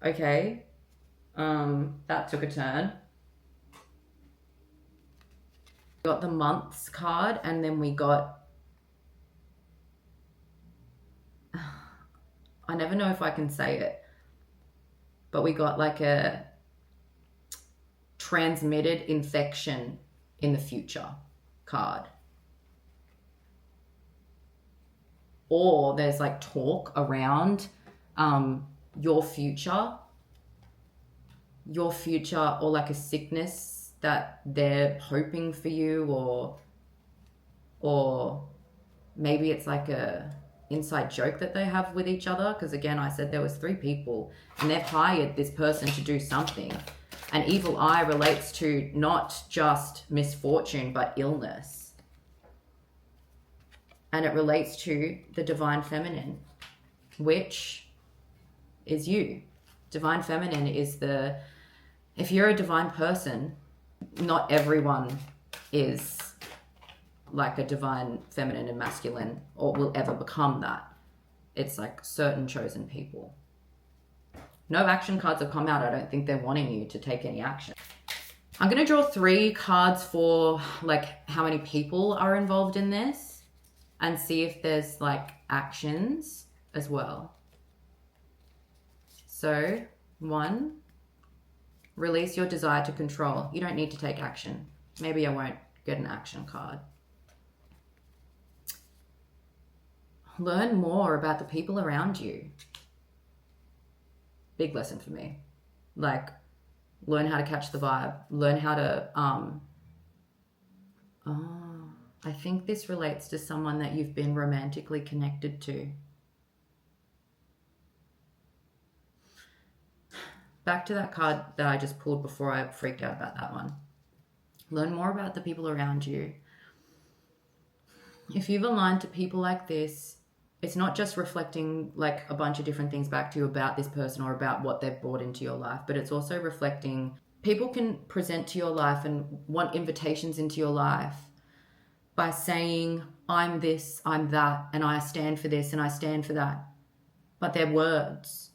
Okay. That took a turn. We got the months card, and then we got, I never know if I can say it, but we got like a transmitted infection in the future card. Or there's like talk around your future, or like a sickness that they're hoping for you, or maybe it's like a inside joke that they have with each other. Because again, I said there was 3 people and they've hired this person to do something. And evil eye relates to not just misfortune, but illness. And it relates to the divine feminine, which is you. Divine feminine is if you're a divine person, not everyone is like a divine feminine and masculine, or will ever become that. It's like certain chosen people. No action cards have come out. I don't think they're wanting you to take any action. I'm going to draw 3 cards for like how many people are involved in this, and see if there's like actions as well. So 1, release your desire to control. You don't need to take action. Maybe I won't get an action card. Learn more about the people around you. Big lesson for me. Like, learn how to catch the vibe. Learn how to, I think this relates to someone that you've been romantically connected to. Back to that card that I just pulled before I freaked out about that one. Learn more about the people around you. If you've aligned to people like this, it's not just reflecting like a bunch of different things back to you about this person or about what they've brought into your life, but it's also reflecting, people can present to your life and want invitations into your life by saying, I'm this, I'm that, and I stand for this and I stand for that. But they're words.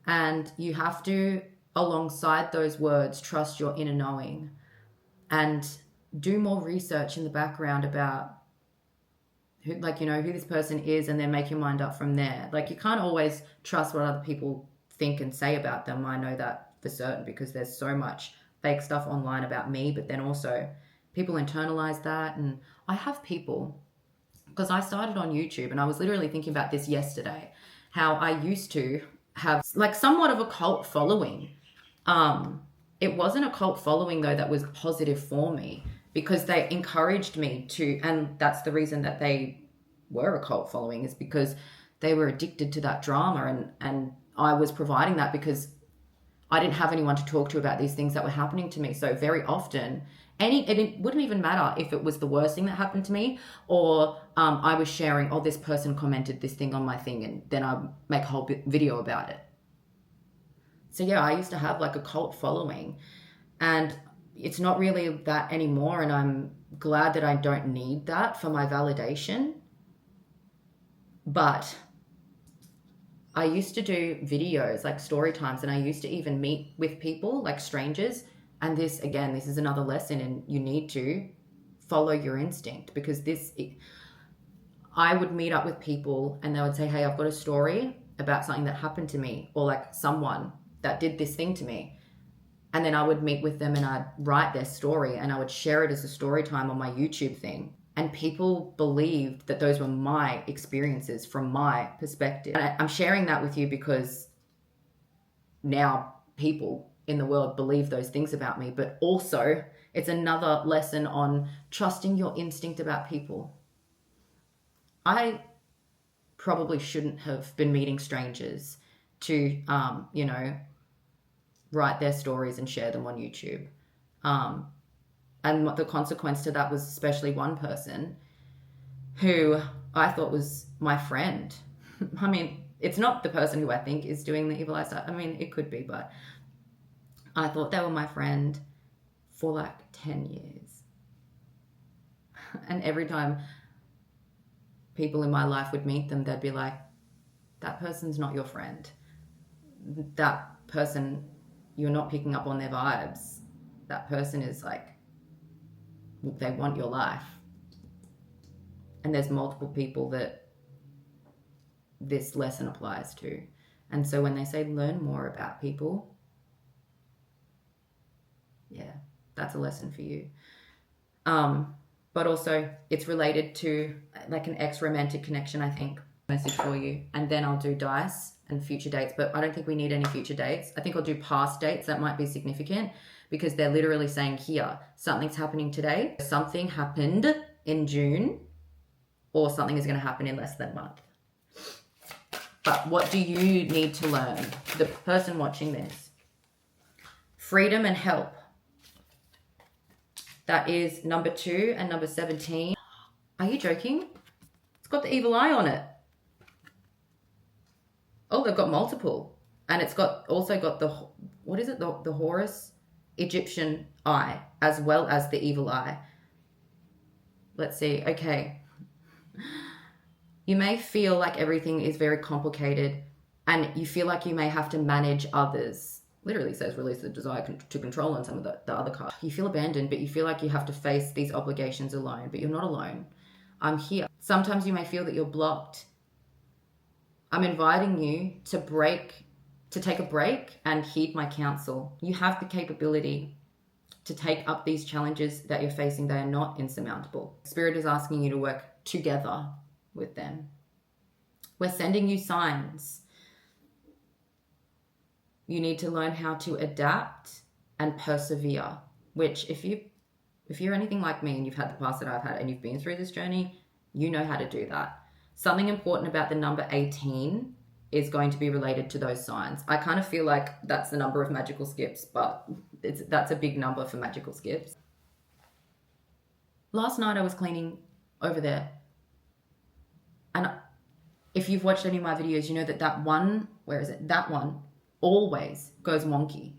And you have to, alongside those words, trust your inner knowing and do more research in the background about who this person is, and then make your mind up from there. Like, you can't always trust what other people think and say about them. I know that for certain because there's so much fake stuff online about me, but then also people internalize that. And I have people, because I started on YouTube and I was literally thinking about this yesterday, how I used to have like somewhat of a cult following. It wasn't a cult following though that was positive for me, because they encouraged me to, and that's the reason that they were a cult following, is because they were addicted to that drama, and I was providing that because I didn't have anyone to talk to about these things that were happening to me. So very often, it wouldn't even matter if it was the worst thing that happened to me, or I was sharing, oh, this person commented this thing on my thing, and then I make a whole video about it. So yeah, I used to have like a cult following, and it's not really that anymore. And I'm glad that I don't need that for my validation. But I used to do videos like story times, and I used to even meet with people like strangers. And this, again, this is another lesson, and you need to follow your instinct, because I would meet up with people and they would say, hey, I've got a story about something that happened to me, or like someone that did this thing to me. And then I would meet with them and I'd write their story and I would share it as a story time on my YouTube thing. And people believed that those were my experiences from my perspective. And I'm sharing that with you because now people in the world believe those things about me, but also it's another lesson on trusting your instinct about people. I probably shouldn't have been meeting strangers to, write their stories and share them on YouTube. And what the consequence to that was, especially one person who I thought was my friend. I mean, it's not the person who I think is doing the evil eye stuff. I mean, it could be, but I thought they were my friend for like 10 years. And every time people in my life would meet them, they'd be like, that person's not your friend. That person, you're not picking up on their vibes. That person is like, they want your life. And there's multiple people that this lesson applies to. And so when they say learn more about people, yeah, that's a lesson for you. But also it's related to like an ex-romantic connection, I think. Message for you. And then I'll do dice and future dates, but I don't think we need any future dates. I think I'll do past dates. That might be significant because they're literally saying here, something's happening today. Something happened in June, or something is going to happen in less than a month. But what do you need to learn? The person watching this. Freedom and help. That is number 2 and number 17. Are you joking? It's got the evil eye on it. Oh, they've got multiple. And it's also got the, what is it? The Horus Egyptian eye, as well as the evil eye. Let's see. Okay. You may feel like everything is very complicated and you feel like you may have to manage others. Literally says release the desire to control on some of the other cards. You feel abandoned, but you feel like you have to face these obligations alone, but you're not alone. I'm here. Sometimes you may feel that you're blocked. I'm inviting you to take a break and heed my counsel. You have the capability to take up these challenges that you're facing. They are not insurmountable. Spirit is asking you to work together with them. We're sending you signs. You need to learn how to adapt and persevere, which if you're anything like me and you've had the past that I've had and you've been through this journey, you know how to do that. Something important about the number 18 is going to be related to those signs. I kind of feel like that's the number of magical skips, but that's a big number for magical skips. Last night I was cleaning over there, and if you've watched any of my videos, you know that one, where is it? That one always goes wonky.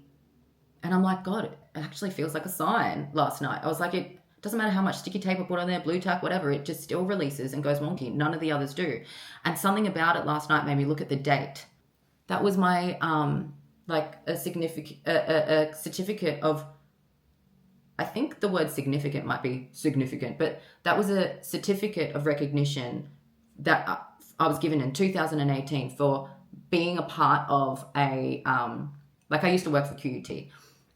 And I'm like, God, it actually feels like a sign last night. I was like, it doesn't matter how much sticky tape I put on there, blue tack, whatever, it just still releases and goes wonky. None of the others do. And something about it last night made me look at the date. That was my, like a certificate of, I think the word significant might be significant, but that was a certificate of recognition that I was given in 2018 for being a part of a, like I used to work for QUT.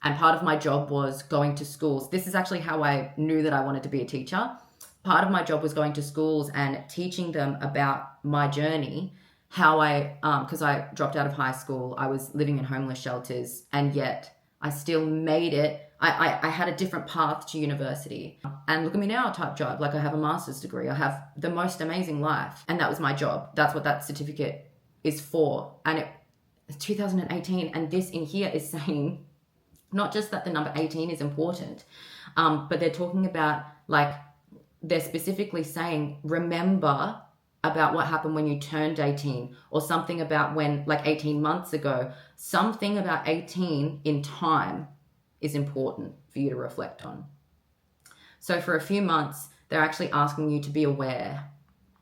And part of my job was going to schools. This is actually how I knew that I wanted to be a teacher. Part of my job was going to schools and teaching them about my journey, how because I dropped out of high school, I was living in homeless shelters, and yet I still made it. I had a different path to university. And look at me now type job. Like I have a master's degree. I have the most amazing life. And that was my job. That's what that certificate is for. And it's 2018. And this in here is saying, not just that the number 18 is important, but they're talking about, like, they're specifically saying, remember about what happened when you turned 18, or something about when, like 18 months ago, something about 18 in time is important for you to reflect on. So for a few months, they're actually asking you to be aware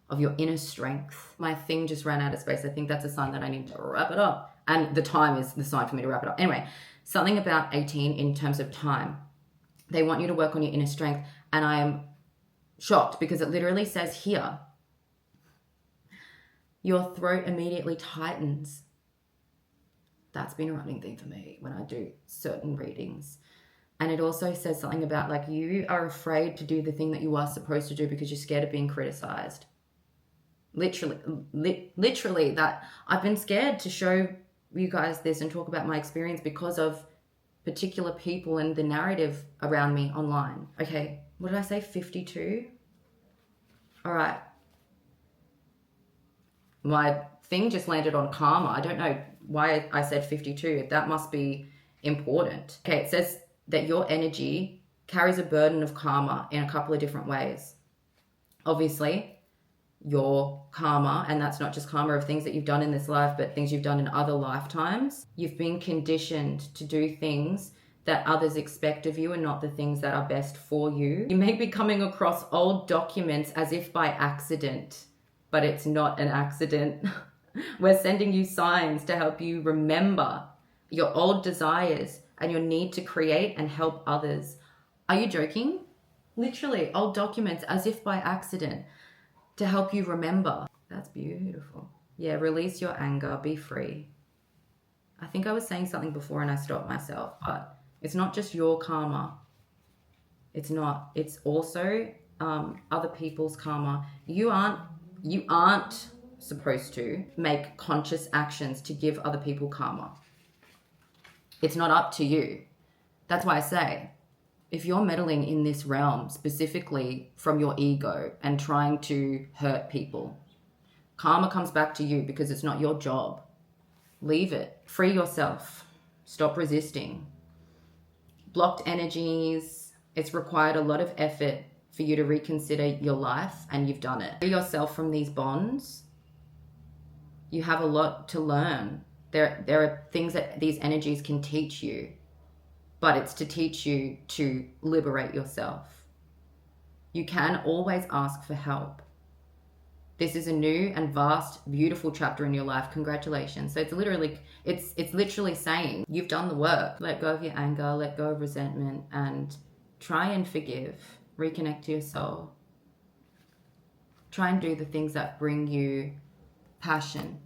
of your inner strength. My thing just ran out of space. I think that's a sign that I need to wrap it up. And the time is the sign for me to wrap it up. Anyway, something about 18 in terms of time. They want you to work on your inner strength. And I am shocked because it literally says here, your throat immediately tightens. That's been a running thing for me when I do certain readings. And it also says something about like you are afraid to do the thing that you are supposed to do because you're scared of being criticized. Literally that I've been scared to show you guys this and talk about my experience because of particular people and the narrative around me online. Okay, what did I say? 52? All right. My thing just landed on karma. I don't know why I said 52. That must be important. Okay, it says that your energy carries a burden of karma in a couple of different ways. Obviously, your karma, and that's not just karma of things that you've done in this life, but things you've done in other lifetimes. You've been conditioned to do things that others expect of you and not the things that are best for you. You may be coming across old documents as if by accident, but it's not an accident. We're sending you signs to help you remember your old desires and your need to create and help others. Are you joking? Literally, old documents as if by accident to help you remember. That's beautiful. Yeah, release your anger, be free. I think I was saying something before and I stopped myself, but it's not just your karma. It's not. It's also other people's karma. You aren't supposed to make conscious actions to give other people karma. It's not up to you. That's why I say, if you're meddling in this realm, specifically from your ego and trying to hurt people, karma comes back to you because it's not your job. Leave it. Free yourself. Stop resisting. Blocked energies. It's required a lot of effort for you to reconsider your life, and you've done it. Free yourself from these bonds. You have a lot to learn. There are things that these energies can teach you, but it's to teach you to liberate yourself. You can always ask for help. This is a new and vast, beautiful chapter in your life. Congratulations. So it's literally saying you've done the work. Let go of your anger, let go of resentment, and try and forgive. Reconnect to your soul. Try and do the things that bring you passion,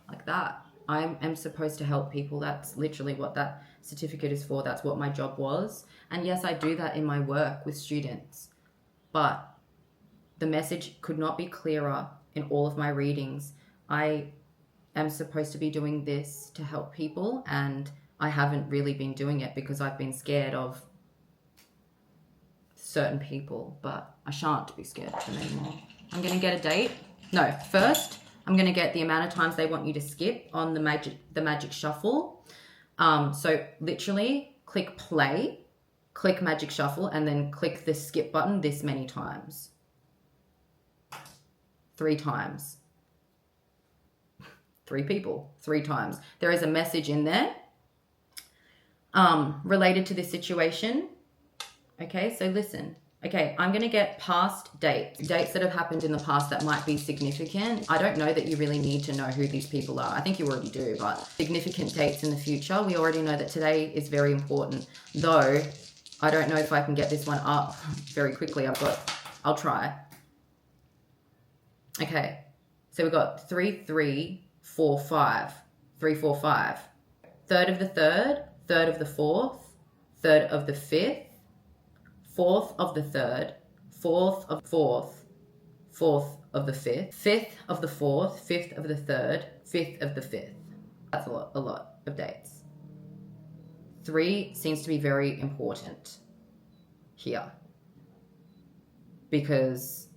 like that. I am supposed to help people. That's literally what that certificate is for. That's what my job was. And yes, I do that in my work with students. But the message could not be clearer in all of my readings. I am supposed to be doing this to help people, and I haven't really been doing it because I've been scared of certain people, but I shan't be scared of them anymore. I'm going to get a date. No, first I'm going to get the amount of times they want you to skip on the magic shuffle. So literally click play, click magic shuffle, and then click the skip button this many times. 3 times. 3 people, 3 times. There is a message in there related to this situation. Okay, so listen. Okay, I'm going to get past dates that have happened in the past that might be significant. I don't know that you really need to know who these people are. I think you already do, but significant dates in the future. We already know that today is very important, though I don't know if I can get this one up very quickly. I'll try. Okay, so we've got 3, 3, 4, 5. 3, 4, 5. 3rd of the 3rd, 3rd of the 4th, 3rd of the 5th, 4th of the 3rd, 4th of 4th, 4th of the 5th, 5th of the 4th, 5th of the 3rd, 5th of the 5th. That's a lot of dates. 3 seems to be very important here because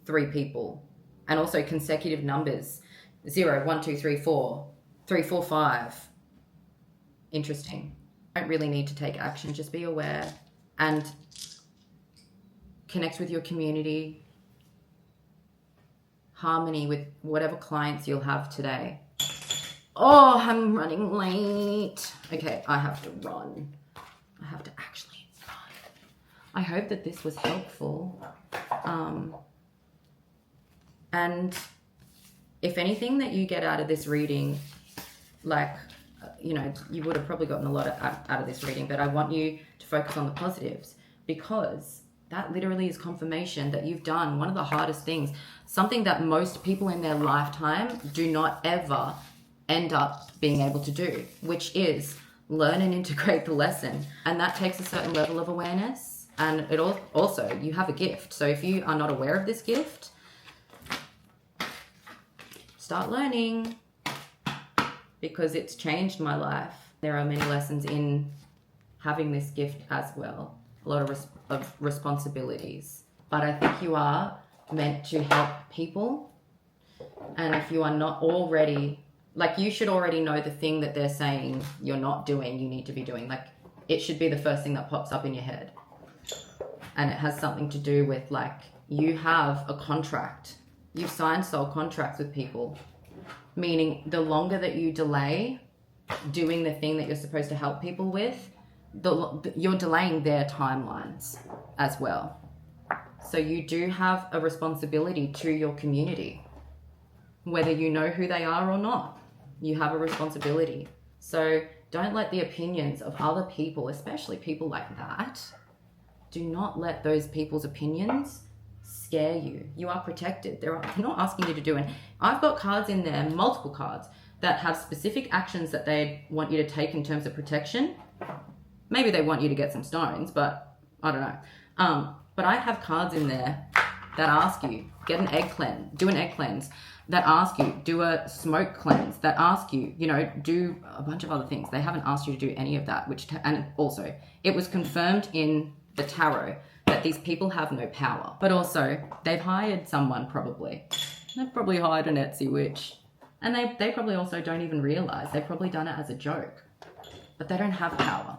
3 people, and also consecutive numbers, 0, 1, 2, 3, 4, 3, 4, 5. Interesting. Don't really need to take action. Just be aware and connect with your community. Harmony with whatever clients you'll have today. Oh, I'm running late. Okay, I have to run. I have to actually run. I hope that this was helpful. And if anything that you get out of this reading, like, you know, you would have probably gotten a lot out of this reading, but I want you to focus on the positives, because that literally is confirmation that you've done one of the hardest things, something that most people in their lifetime do not ever end up being able to do, which is learn and integrate the lesson. And that takes a certain level of awareness. And it also, you have a gift. So if you are not aware of this gift, start learning, because it's changed my life. There are many lessons in having this gift as well. A lot of responsibilities. But I think you are meant to help people. And if you are not already, like, you should already know the thing that they're saying you're not doing, you need to be doing. Like, it should be the first thing that pops up in your head. And it has something to do with, like, you have a contract. You've signed soul contracts with people. Meaning the longer that you delay doing the thing that you're supposed to help people with, you're delaying their timelines as well. So you do have a responsibility to your community. Whether you know who they are or not, you have a responsibility. So don't let the opinions of other people, especially people like that, do not let those people's opinions scare you. You are protected. They're not asking you to do it. I've got cards in there, multiple cards, that have specific actions that they want you to take in terms of protection. Maybe they want you to get some stones, but I don't know. But I have cards in there that ask you, get an egg cleanse, do an egg cleanse, that ask you, do a smoke cleanse, that ask you, you know, do a bunch of other things. They haven't asked you to do any of that, and also it was confirmed in the tarot that these people have no power. But also, they've hired someone probably. They've probably hired an Etsy witch. And they probably also don't even realize. They've probably done it as a joke. But they don't have power.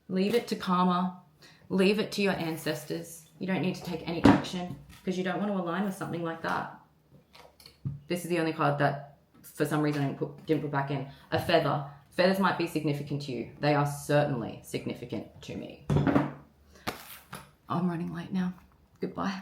Leave it to karma. Leave it to your ancestors. You don't need to take any action because you don't want to align with something like that. This is the only card that, for some reason, I didn't put back in. A feather. Feathers might be significant to you. They are certainly significant to me. I'm running late now. Goodbye.